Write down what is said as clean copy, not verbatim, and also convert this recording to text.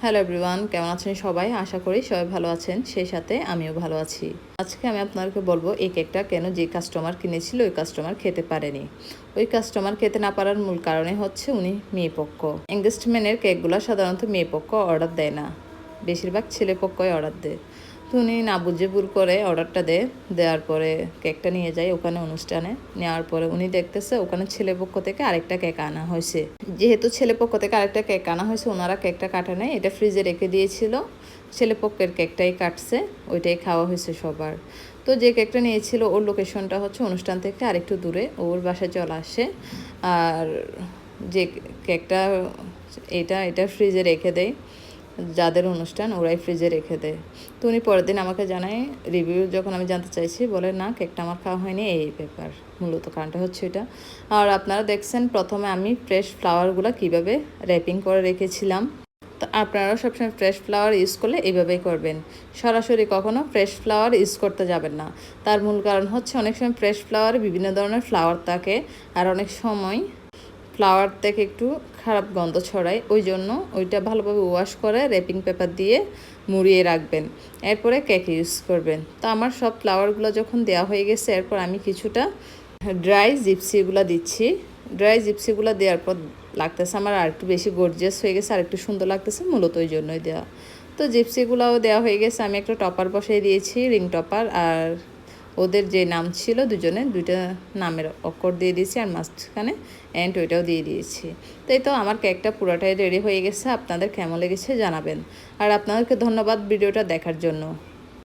Hello everyone, কেমন আছেন সবাই? আশা করি সবাই ভালো আছেন, সেই সাথে আমিও ভালো আছি। আজকে আমি আপনাদেরকে বলবো এই কেকটা কেন যে কাস্টমার কিনেছিল ওই কাস্টমার খেতে পারেনি। ওই কাস্টমার খেতে না পারার মূল কারণে হচ্ছে উনি মেয়েপক্ষ। এঙ্গেজমেন্টের কেকগুলো সাধারণত মেয়েপক্ষ অর্ডার দেয় না, বেশিরভাগ ছেলেপক্ষই অর্ডার দেয়। তো উনি না বুঝে ভুল করে অর্ডারটা দেওয়ার পরে কেকটা নিয়ে যায় ওখানে অনুষ্ঠানে। নেওয়ার পরে উনি দেখতেছে ওখানে ছেলেপক্ষ থেকে আরেকটা কেক আনা হয়েছে। যেহেতু ছেলেপক্ষ থেকে আরেকটা কেক আনা হয়েছে, ওনারা কেকটা কাটে নাই, এটা ফ্রিজে রেখে দিয়েছিল। ছেলেপক্ষের কেকটাই কাটছে, ওইটাই খাওয়া হয়েছে সবার। তো যে কেকটা নিয়েছিল ওর লোকেশনটা হচ্ছে অনুষ্ঠান থেকে আরেকটু দূরে, ওর বাসায় চলে আসে। আর যে কেকটা এটা ফ্রিজে রেখে দেয়, যাদের অনুষ্ঠান ওরাই ফ্রিজে রেখে দেয়। তো উনি পরের দিন আমাকে জানায়, রিভিউ যখন আমি জানতে চাইছি বলে না কেকটা আমার খাওয়া হয়নি, এই ব্যাপার মূলত কারণটা হচ্ছে এটা। আর আপনারা দেখছেন প্রথমে আমি ফ্রেশ ফ্লাওয়ারগুলো কীভাবে র্যাপিং করে রেখেছিলাম। তো আপনারাও সবসময় ফ্রেশ ফ্লাওয়ার ইউজ করলে এইভাবেই করবেন, সরাসরি কখনো ফ্রেশ ফ্লাওয়ার ইউজ করতে যাবেন না। তার মূল কারণ হচ্ছে অনেক সময় ফ্রেশ ফ্লাওয়ারে বিভিন্ন ধরনের ফ্লাওয়ার থাকে, আর অনেক সময় ফ্লাওয়ার থেকে একটু খারাপ গন্ধ ছড়ায়। ওই জন্য ওইটা ভালোভাবে ওয়াশ করে র্যাপিং পেপার দিয়ে মুড়িয়ে রাখবেন, এরপরে কেক ইউজ করবেন। তো আমার সব ফ্লাওয়ারগুলো যখন দেওয়া হয়ে গেছে, এরপর আমি কিছুটা ড্রাই জিপসিগুলো দিচ্ছি। ড্রাই জিপসিগুলো দেওয়ার পর লাগতেছে আমার আর একটু বেশি গর্জিয়াস হয়ে গেছে, আর একটু সুন্দর লাগতেছে, মূলত ওই জন্যই দেওয়া। তো জিপসিগুলোও দেওয়া হয়ে গেছে, আমি একটা টপার বসাই দিয়েছি, রিং টপার। আর ওদের যে নাম ছিল দুজনে, দুইটা নামের অক্ষর দিয়ে দিয়েছি, আর মাঝখানে অ্যান্ড ওইটাও দিয়ে দিয়েছি। তো এই তো আমার কেকটা পুরোটাই রেডি হয়ে গেছে। আপনাদের কেমন লেগেছে জানাবেন, আর আপনাদেরকে ধন্যবাদ ভিডিওটা দেখার জন্য।